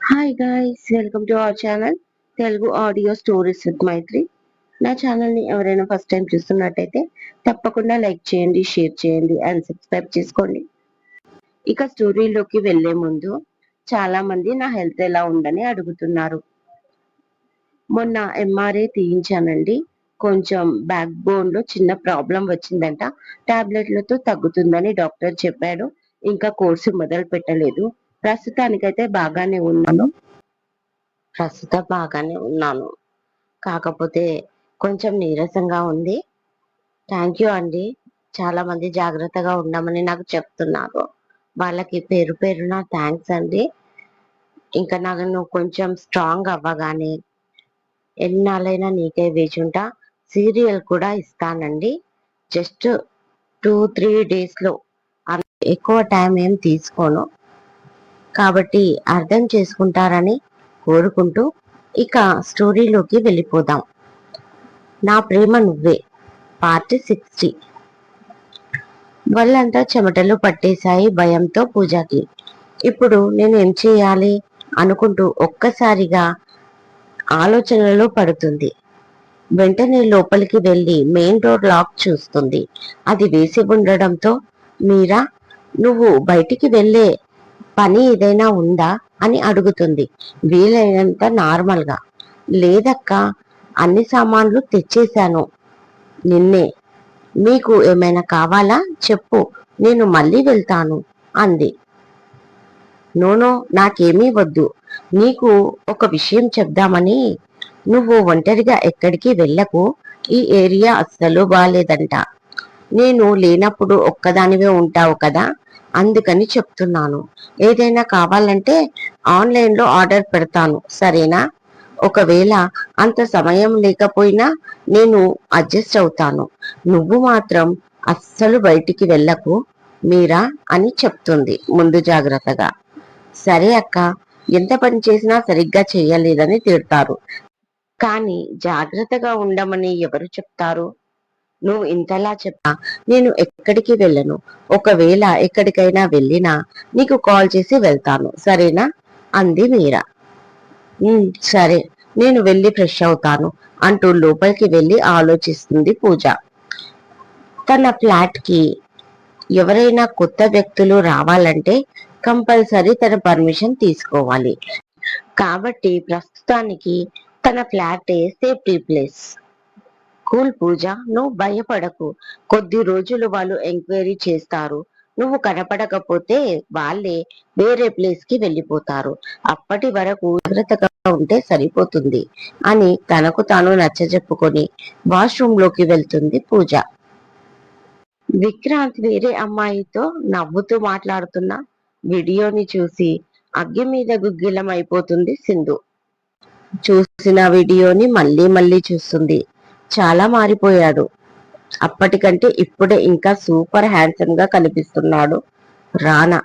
Hi guys, welcome to our channel Telugu audio stories with Maitri. నా ఛానల్ని ఎవరైనా ఫస్ట్ టైం చూస్తున్నట్టయితే తప్పకుండా లైక్ చేయండి, షేర్ చేయండి అండ్ సబ్స్క్రైబ్ చేసుకోండి. ఇక స్టోరీలోకి వెళ్లే ముందు చాలా మంది నా హెల్త్ ఎలా ఉందని అడుగుతున్నారు. మొన్న ఎంఆర్ఐ తీయించానండి. కొంచెం బ్యాక్ బోన్ లో చిన్న ప్రాబ్లం వచ్చిందంట. టాబ్లెట్లతో తగ్గుతుందని డాక్టర్ చెప్పాడు. ఇంకా కోర్సు మొదలు పెట్టలేదు. ప్రస్తుతానికైతే బాగానే ఉన్నాను. కాకపోతే కొంచెం నీరసంగా ఉంది. థ్యాంక్ యూ అండి. చాలా మంది జాగ్రత్తగా ఉండమని నాకు చెప్తున్నారు. వాళ్ళకి పేరు పేరున థ్యాంక్స్ అండి. ఇంకా నన్ను కొంచెం స్ట్రాంగ్ అవ్వగానే ఎన్నాళ్ళైనా నీకే వేచుంటా సీరియల్ కూడా ఇస్తానండి. జస్ట్ 2-3 డేస్ లో, ఎక్కువ టైం ఏం తీసుకోను. కాబట్టి అర్థం చేసుకుంటారని కోరుకుంటూ ఇక స్టోరీలోకి వెళ్ళిపోదాం. నా ప్రేమ నువ్వే పార్ట్ 60. వాళ్ళంతా చెమటలు పట్టేశాయి భయంతో పూజకి. ఇప్పుడు నేను ఏం చేయాలి అనుకుంటూ ఒక్కసారిగా ఆలోచనలో పడుతుంది. వెంటనే లోపలికి వెళ్ళి మెయిన్ డోర్ లాక్ చూస్తుంది. అది వేసి ఉండడంతో, మీరా, నువ్వు బయటికి వెళ్ళే పని ఏదైనా ఉందా అని అడుగుతుంది వీలైనంత నార్మల్ గా. లేదక్క, అన్ని సామాన్లు తెచ్చేశాను నిన్నే. మీకు ఏమైనా కావాలా చెప్పు, నేను మళ్ళీ వెళ్తాను అంది. నోనో, నాకేమీ వద్దు. నీకు ఒక విషయం చెప్దామని. నువ్వు ఒంటరిగా ఎక్కడికి వెళ్ళకు. ఈ ఏరియా అస్సలు బాలేదంట. నేను లేనప్పుడు ఒక్కదానివే ఉంటావు కదా, అందుకని చెప్తున్నాను. ఏదైనా కావాలంటే ఆన్లైన్లో ఆర్డర్ పెడతాను, సరేనా? ఒకవేళ అంత సమయం లేకపోయినా నేను అడ్జస్ట్ అవుతాను. నువ్వు మాత్రం అస్సలు బయటికి వెళ్ళకు మీరా అని చెప్తుంది ముందు జాగ్రత్తగా. సరే అక్క, ఎంత పని చేసినా సరిగ్గా చెయ్యలేదని తిడతారు, కానీ జాగ్రత్తగా ఉండమని ఎవరు చెప్తారు? నువ్వు ఇంతలా చెప్పా నేను ఎక్కడికి వెళ్ళను. ఒకవేళ ఎక్కడికైనా వెళ్ళినా నీకు కాల్ చేసి వెళ్తాను, సరేనా అంది మీరా. సరే, నేను వెళ్ళి ఫ్రెష్ అవుతాను అంటూ లోపలికి వెళ్ళి ఆలోచిస్తుంది పూజ. తన ఫ్లాట్ కి ఎవరైనా కొత్త వ్యక్తులు రావాలంటే కంపల్సరీ తన పర్మిషన్ తీసుకోవాలి. కాబట్టి ప్రస్తుతానికి తన ఫ్లాటే సేఫ్టీ ప్లేస్. కూల్ పూజ, నువ్వు భయపడకు. కొద్ది రోజులు వాళ్ళు ఎంక్వైరీ చేస్తారు. నువ్వు కనపడకపోతే వాళ్ళే వేరే ప్లేస్ కి వెళ్ళిపోతారు. అప్పటి వరకు జాగ్రత్తగా ఉంటే సరిపోతుంది అని తనకు తాను నచ్చజెప్పుకొని వాష్రూమ్ లోకి వెళ్తుంది పూజ. విక్రాంత్ వేరే అమ్మాయితో నవ్వుతూ మాట్లాడుతున్న వీడియోని చూసి అగ్గి మీద గుగ్గిలం అయిపోతుంది సింధు. చూసిన వీడియోని మళ్ళీ మళ్ళీ చూస్తుంది. చాలా మారిపోయాడు. అప్పటికంటే ఇప్పుడే ఇంకా సూపర్ హ్యాండ్సమ్ గా కనిపిస్తున్నాడు రానా.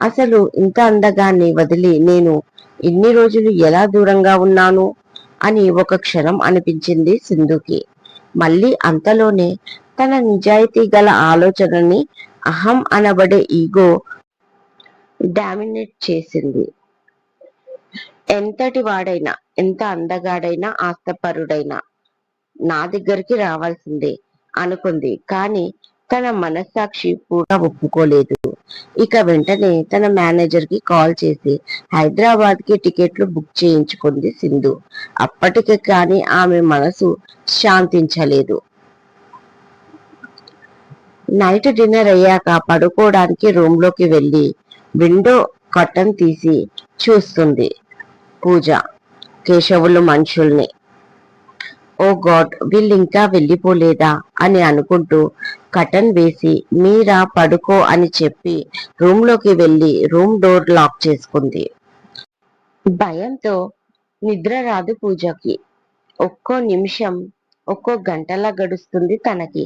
అసలు ఇంత అందగాన్ని వదిలి నేను ఇన్ని రోజులు ఎలా దూరంగా ఉన్నాను అని ఒక క్షణం అనిపించింది సింధుకి. మళ్ళీ అంతలోనే తన నిజాయితీ గల ఆలోచనని అహం అనబడే ఈగో డామినేట్ చేసింది. ఎంతటి వాడైనా, ఎంత అందగాడైనా, ఆస్తపరుడైనా నా దగ్గరికి రావాల్సిందే అనుకుంది. కానీ తన మనస్సాక్షి కూడా ఒప్పుకోలేదు. ఇక వెంటనే తన మేనేజర్ కి కాల్ చేసి హైదరాబాద్ కి టికెట్లు బుక్ చేయించుకుంది సింధు. అప్పటికే కానీ ఆమె మనసు శాంతించలేదు. నైట్ డిన్నర్ అయ్యాక పడుకోవడానికి రూమ్ లోకి వెళ్ళి విండో కర్టన్ తీసి చూస్తుంది పూజ కేశవులు మనుషుల్ని. ఓ గాడ్, వీళ్ళు ఇంకా వెళ్ళిపోలేదా అని అనుకుంటూ కర్టన్ వేసి మీరా పడుకో అని చెప్పి రూమ్ లోకి వెళ్ళి రూమ్ డోర్ లాక్ చేసుకుంది. భయంతో నిద్ర రాదు పూజకి. ఒక్కో నిమిషం ఒక్కో గంటలా గడుస్తుంది తనకి.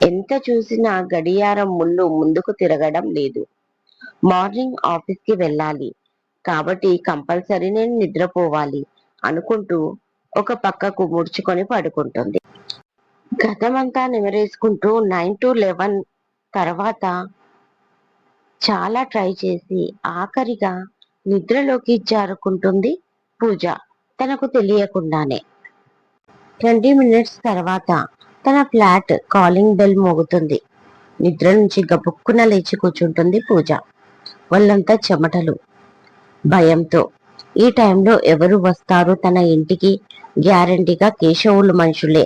ఎంత చూసినా గడియారం ముళ్ళు ముందుకు తిరగడం లేదు. మార్నింగ్ ఆఫీస్ కి వెళ్ళాలి కాబట్టి కంపల్సరీ నేను నిద్రపోవాలి అనుకుంటూ ఒక పక్కకు ముడుచుకొని పడుకుంటుంది. గతమంతా నిమరేసుకుంటూ 9 to 11 తర్వాత చాలా ట్రై చేసి ఆఖరిగా నిద్రలోకి జారుకుంటుంది పూజ తనకు తెలియకుండానే. 20 మినిట్స్ తర్వాత తన ఫ్లాట్ కాలింగ్ బెల్ మోగుతుంది. నిద్ర నుంచి గబుక్కున లేచి కూర్చుంటుంది పూజ. వాళ్ళంతా చెమటలు, భయంతో. ఈ టైంలో ఎవరు వస్తారు తన ఇంటికి? గ్యారంటీగా కేశవులు మనుషులే.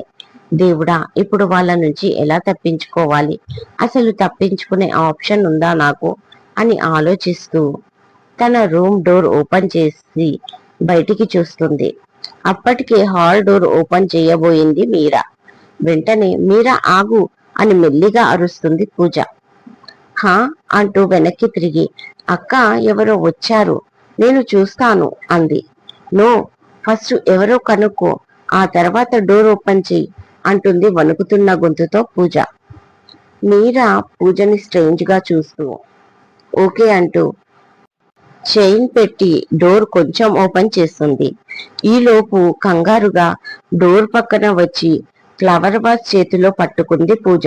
దేవుడా, ఇప్పుడు వాళ్ళ నుంచి ఎలా తప్పించుకోవాలి? అసలు తప్పించుకునే ఆప్షన్ ఉందా నాకు అని ఆలోచిస్తూ తన రూమ్ డోర్ ఓపెన్ చేసి బయటికి చూస్తుంది. అప్పటికే హాల్ డోర్ ఓపెన్ చేయబోయింది మీరా. వెంటనే మీరా ఆగు అని మెల్లిగా అరుస్తుంది పూజ. హా అంటూ వెనక్కి తిరిగి, అక్క ఎవరో వచ్చారు, నేను చూస్తాను అంది. నో, ఫస్ట్ ఎవరో కనుక్కో, ఆ తర్వాత డోర్ ఓపెన్ చెయ్యి అంటుంది వణుకుతున్న గొంతుతో పూజ. మీరా పూజని స్ట్రేంజ్ గా చూస్తూ ఓకే అంటూ చైన్ పెట్టి డోర్ కొంచెం ఓపెన్ చేస్తుంది. ఈలోపు కంగారుగా డోర్ పక్కన వచ్చి ఫ్లవర్ వాస్ చేతిలో పట్టుకుంది పూజ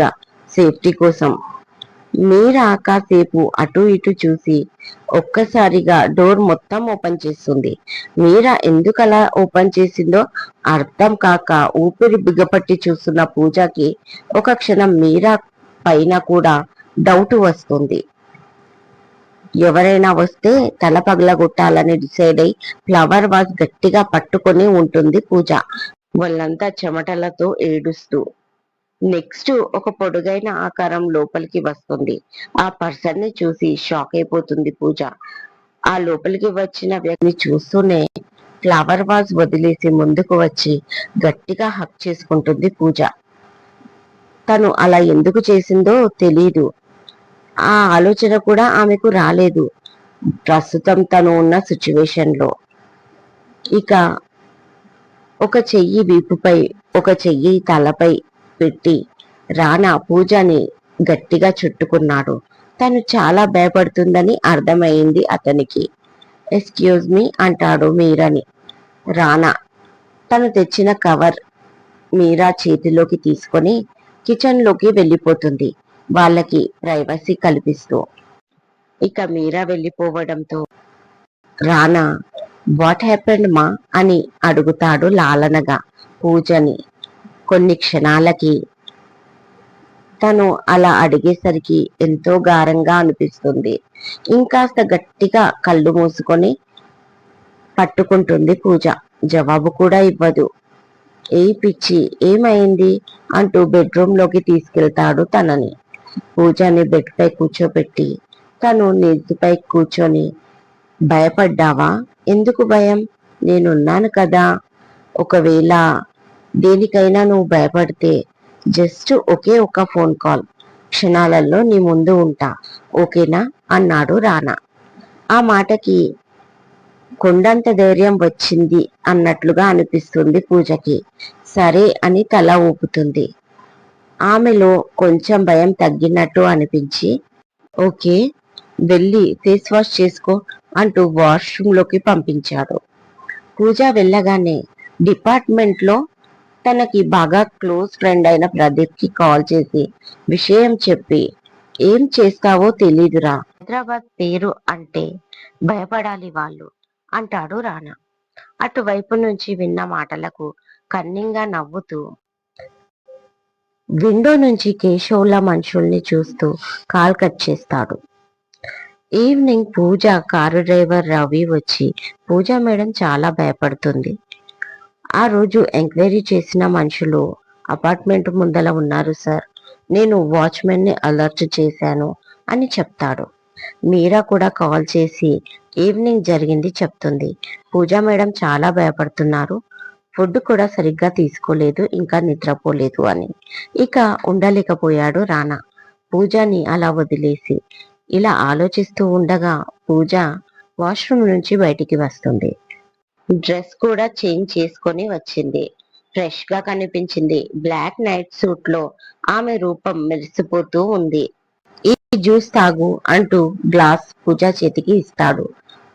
సేఫ్టీ కోసం. మీరా కాసేపు అటు ఇటు చూసి ఒక్కసారిగా డోర్ మొత్తం ఓపెన్ చేస్తుంది. మీరా ఎందుకలా ఓపెన్ చేసిందో అర్థం కాక ఊపిరి బిగపట్టి చూస్తున్న పూజకి ఒక క్షణం మీరా పైన కూడా డౌట్ వస్తుంది. ఎవరైనా వస్తే తల పగలగొట్టాలని డిసైడ్ అయి ఫ్లవర్ వాజ్ గట్టిగా పట్టుకొని ఉంటుంది పూజ, వాళ్ళంతా చెమటలతో ఏడుస్తూ. నెక్స్ట్ ఒక పొడుగైన ఆకారం లోపలికి వస్తుంది. ఆ పర్సన్ ని చూసి షాక్ అయిపోతుంది పూజ. ఆ లోపలికి వచ్చిన వ్యక్తిని చూస్తూనే ఫ్లవర్ వాజ్ వదిలేసి ముందుకు వచ్చి గట్టిగా హక్ చేసుకుంటుంది పూజ. తను అలా ఎందుకు చేసిందో తెలీదు. ఆ ఆలోచన కూడా ఆమెకు రాలేదు ప్రస్తుతం తను ఉన్న సిచ్యువేషన్ లో. ఇక ఒక చెయ్యి వీపుపై, ఒక చెయ్యి తలపై పెట్టి రానా పూజని గట్టిగా చుట్టుకున్నాడు. తను చాలా భయపడుతుందని అర్థమైంది అతనికి. ఎక్స్క్యూజ్ మీ అంటాడు మీరాని. రానా తను తెచ్చిన కవర్ మీరా చేతిలోకి తీసుకొని కిచెన్ లోకి వెళ్ళిపోతుంది, వాళ్ళకి ప్రైవసీ కల్పిస్తూ. ఇక మీరా వెళ్ళిపోవడంతో రానా వాట్ హ్యాపెండ్ మా అని అడుగుతాడు లాలనగా పూజని. కొన్ని క్షణాలకి తను అలా అడిగేసరికి ఎంతో గారంగా అనిపిస్తుంది. ఇంకాస్త గట్టిగా కళ్ళు మూసుకొని పట్టుకుంటుంది పూజ. జవాబు కూడా ఇవ్వదు. ఏ పిచ్చి, ఏమైంది అంటూ బెడ్రూమ్ లోకి తీసుకెళ్తాడు తనని. పూజని బెడ్ పై కూర్చోబెట్టి తను నెత్తిపై కూర్చొని, భయపడ్డావా? ఎందుకు భయం? నేనున్నాను కదా. ఒకవేళ దేనికైనా నువ్వు భయపడితే జస్ట్ ఒకే ఒక ఫోన్ కాల్, క్షణాలలో నీ ముందు ఉంటా, ఓకేనా అన్నాడు రానా. ఆ మాటకి కొండంత ధైర్యం వచ్చింది అన్నట్లుగా అనిపిస్తుంది పూజకి. సరే అని తల ఊపుతుంది. ఆమెలో కొంచెం భయం తగ్గినట్టు అనిపించి ఓకే వెళ్ళి ఫేస్ వాష్ చేసుకో అంటూ వాష్రూమ్ లోకి పంపించాడు. పూజ వెళ్ళగానే డిపార్ట్మెంట్ లో తనకి బాగా క్లోజ్ ఫ్రెండ్ అయిన ప్రదీప్ కి కాల్ చేసి విషయం చెప్పి, ఏం చేస్తావో తెలీదురా, హైదరాబాద్ పేరు అంటే భయపడాలి వాళ్ళు అంటాడు రానా. అటువైపు నుంచి విన్న మాటలకు కన్నింగా నవ్వుతూ విండో నుంచి కేశవుల మనుషుల్ని చూస్తూ కాల్ కట్ చేస్తాడు. ఈవినింగ్ పూజ కారు డ్రైవర్ రవి వచ్చి పూజ మేడం చాలా భయపడుతుంది. ఆ రోజు ఎంక్వైరీ చేసిన మనుషులు అపార్ట్మెంట్ ముందల ఉన్నారు సార్, నేను వాచ్మెన్ ని అలర్ట్ చేశాను అని చెప్తాడు. మీరా కూడా కాల్ చేసి ఈవినింగ్ జరిగింది చెప్తుంది. పూజ మేడం చాలా భయపడుతున్నారు, ఫుడ్ కూడా సరిగ్గా తీసుకోలేదు, ఇంకా నిద్రపోలేదు అని. ఇక ఉండలేకపోయాడు రానా పూజని అలా వదిలేసి. ఇలా ఆలోచిస్తూ ఉండగా పూజ వాష్రూమ్ నుంచి బయటికి వస్తుంది. డ్రెస్ కూడా చేంజ్ చేసుకొని వచ్చింది. ఫ్రెష్ గా కనిపించింది. బ్లాక్ నైట్ సూట్ లో ఆమె రూపం మెరిసిపోతూ ఉంది. ఈ జ్యూస్ తాగు అంటూ గ్లాస్ పూజ చేతికి ఇస్తాడు.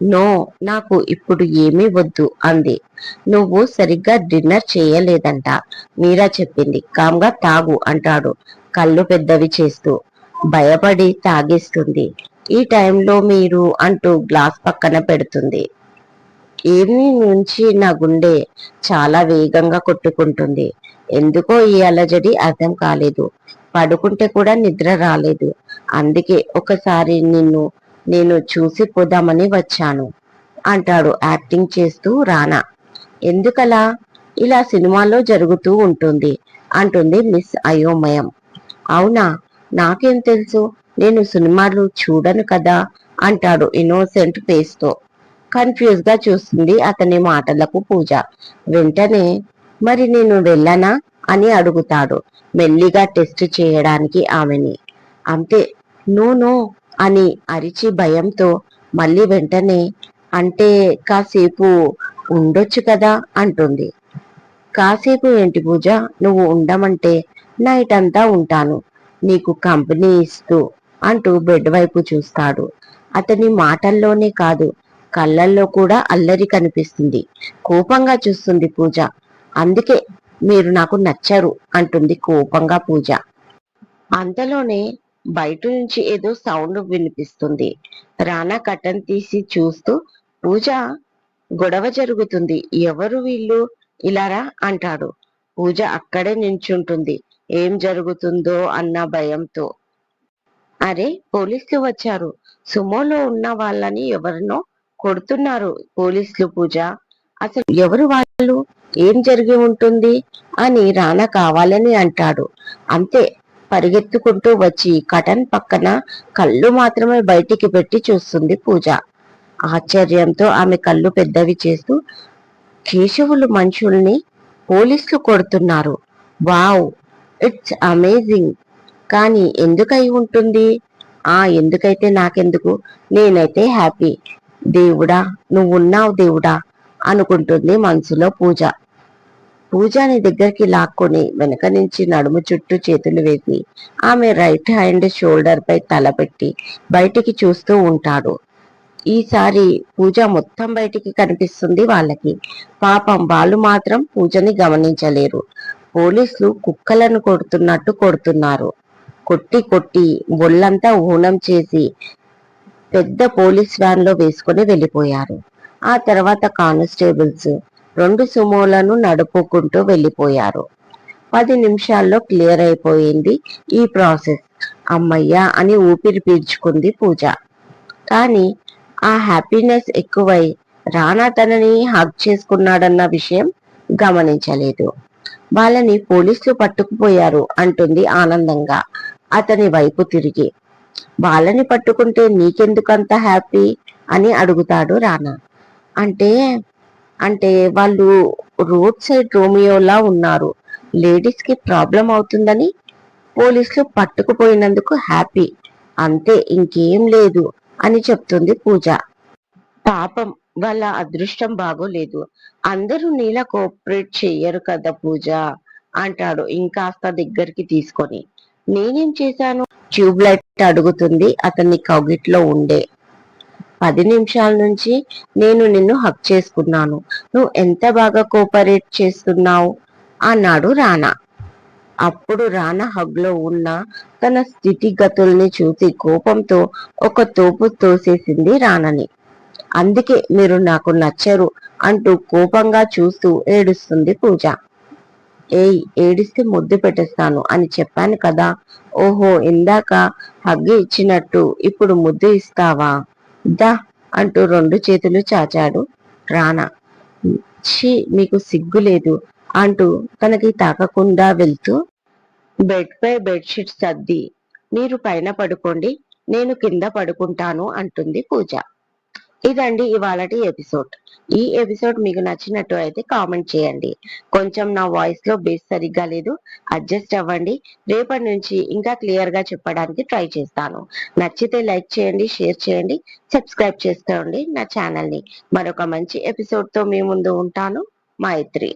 నో, నాకు ఇప్పుడు ఏమీ వద్దు అంది. నువ్వు సరిగ్గా డిన్నర్ చేయలేదంట, మీరా చెప్పింది, కామ్గా తాగు అంటాడు కళ్ళు పెద్దవి చేస్తూ. భయపడి తాగేస్తుంది. ఈ టైంలో మీరు అంటూ గ్లాస్ పక్కన పెడుతుంది. ఈవినింగ్ నుంచి నా గుండె చాలా వేగంగా కొట్టుకుంటుంది. ఎందుకో ఈ అలజడి అర్థం కాలేదు. పడుకుంటే కూడా నిద్ర రాలేదు. అందుకే ఒకసారి నేను చూసి పోదామని వచ్చాను అంటాడు యాక్టింగ్ చేస్తూ రానా. ఎందుకలా? ఇలా సినిమాలో జరుగుతూ ఉంటుంది అంటుంది మిస్ అయోమయం. అవునా? నాకేం తెలుసు, నేను సినిమాలు చూడను కదా అంటాడు ఇన్నోసెంట్ ఫేస్ తో. కన్ఫ్యూజ్ గా చూస్తుంది అతని మాటలకు పూజ. వెంటనే మరి నేను వెళ్ళనా అని అడుగుతాడు మెల్లిగా టెస్ట్ చేయడానికి ఆమెని. అంతే, నో నో అని అరిచి భయంతో మళ్ళీ వెంటనే అంటే కాసేపు ఉండొచ్చు కదా అంటుంది. కాసేపు ఏంటి పూజ, నువ్వు ఉండమంటే నైట్ అంతా ఉంటాను నీకు కంపెనీ ఇస్తూ అంటూ బెడ్ వైపు చూస్తాడు. అతని మాటల్లోనే కాదు కళ్ళల్లో కూడా అల్లరి కనిపిస్తుంది. కోపంగా చూస్తుంది పూజ. అందుకే మీరు నాకు నచ్చరు అంటుంది కోపంగా పూజ. అంతలోనే బయట నుంచి ఏదో సౌండ్ వినిపిస్తుంది. రానా కటన్ తీసి చూస్తూ పూజ, గొడవ జరుగుతుంది, ఎవరు వీళ్ళు, ఇలారా అంటాడు. పూజ అక్కడే నించుంటుంది ఏం జరుగుతుందో అన్న భయంతో. అరే, పోలీసులు వచ్చారు, సుమోలో ఉన్న వాళ్ళని ఎవరినో కొడుతున్నారు పోలీసులు. పూజ, అసలు ఎవరు వాళ్ళు, ఏం జరిగి ఉంటుంది అని రానా కావాలని అంటాడు. అంతే, పరిగెత్తుకుంటూ వచ్చి కటన్ పక్కన కళ్ళు మాత్రమే బయటికి పెట్టి చూస్తుంది పూజ. ఆశ్చర్యంతో ఆమె కళ్ళు పెద్దవి చేస్తూ, కేశవులు మనుషుల్ని పోలీసులు కొడుతున్నారు, వావ్, ఇట్స్ అమేజింగ్. కానీ ఎందుకై ఉంటుంది? ఎందుకైతే నాకెందుకు, నేనైతే హ్యాపీ. దేవుడా, నువ్వున్నావు దేవుడా అనుకుంటుంది మనసులో పూజ. పూజని దగ్గరికి లాక్కొని వెనక నుంచి నడుము చుట్టూ చేతులు వేసి ఆమె రైట్ హ్యాండ్ షోల్డర్ పై తల పెట్టి బయటికి చూస్తూ ఉంటాడు. ఈసారి పూజ మొత్తం బయటికి కనిపిస్తుంది వాళ్ళకి. పాపం వాళ్ళు మాత్రం పూజని గమనించలేరు. పోలీసులు కుక్కలను కొడుతున్నట్టు కొడుతున్నారు. కొట్టి కొట్టి ఒళ్ళంతా ఊనం చేసి పెద్ద పోలీస్ వ్యాన్ లో వేసుకుని వెళ్ళిపోయారు. ఆ తర్వాత కానిస్టేబుల్స్ 2 సుమోలను నడుపుకుంటూ వెళ్ళిపోయారు. 10 నిమిషాల్లో క్లియర్ అయిపోయింది ఈ ప్రాసెస్. అమ్మయ్యా అని ఊపిరి పీల్చుకుంది పూజ. కానీ ఆ హ్యాపీనెస్ ఎక్కువై రానా తనని హగ్ చేసుకున్నాడన్న విషయం గమనించలేదు. వాళ్ళని పోలీసులు పట్టుకుపోయారు అంటుంది ఆనందంగా అతని వైపు తిరిగి. వాళ్ళని పట్టుకుంటే నీకెందుకంత హ్యాపీ అని అడుగుతాడు రానా. అంటే అంటే వాళ్ళు రోడ్ సైడ్ రోమియోలా ఉన్నారు, లేడీస్ కి ప్రాబ్లం అవుతుందని పోలీసులు పట్టుకుపోయినందుకు హ్యాపీ, అంతే, ఇంకేం లేదు అని చెప్తుంది పూజ. పాపం, వాళ్ళ అదృష్టం బాగోలేదు, అందరూ నీలా కోఆపరేట్ చెయ్యరు కదా పూజ అంటాడు ఇంకాస్త దగ్గరికి తీసుకొని. నేనేం చేశాను? ట్యూబ్ లైట్ అడుగుతుంది అతన్ని కౌగిట్లో ఉండే. 10 నిమిషాల నుంచి నేను నిన్ను హక్ చేసుకున్నాను, నువ్వు ఎంత బాగా కోఆపరేట్ చేస్తున్నావు అన్నాడు రానా. అప్పుడు రానా హగ్ లో ఉన్న తన స్థితిగతుల్ని చూసి కోపంతో ఒక తోపు తోసేసింది రానని. అందుకే మీరు నాకు నచ్చరు అంటూ కోపంగా చూస్తూ ఏడుస్తుంది పూజ. ఏయ్, ఏడిస్తే ముద్దు పెట్టేస్తాను అని చెప్పాను కదా. ఓహో, ఇందాక హగ్గు ఇచ్చినట్టు ఇప్పుడు ముద్దు ఇస్తావా? దా అంటూ 2 చేతులు చాచాడు రానా. ఛీ, మీకు సిగ్గు లేదు అంటూ తనకి తాకకుండా వెళ్తూ బెడ్ పై బెడ్షీట్ సర్ది మీరు పైన పడుకోండి, నేను కింద పడుకుంటాను అంటుంది పూజ. ఇదండి ఇవాళటి ఎపిసోడ్. ఈ ఎపిసోడ్ మీకు నచ్చినట్టు అయితే కామెంట్ చేయండి. కొంచెం నా వాయిస్ లో బేస్ సరిగ్గా లేదు, అడ్జస్ట్ అవ్వండి. రేపటి నుంచి ఇంకా క్లియర్ గా చెప్పడానికి ట్రై చేస్తాను. నచ్చితే లైక్ చేయండి, షేర్ చేయండి, సబ్స్క్రైబ్ చేసుకోండి నా ఛానల్ ని. మరొక మంచి ఎపిసోడ్ తో మీ ముందు ఉంటాను. మైత్రి.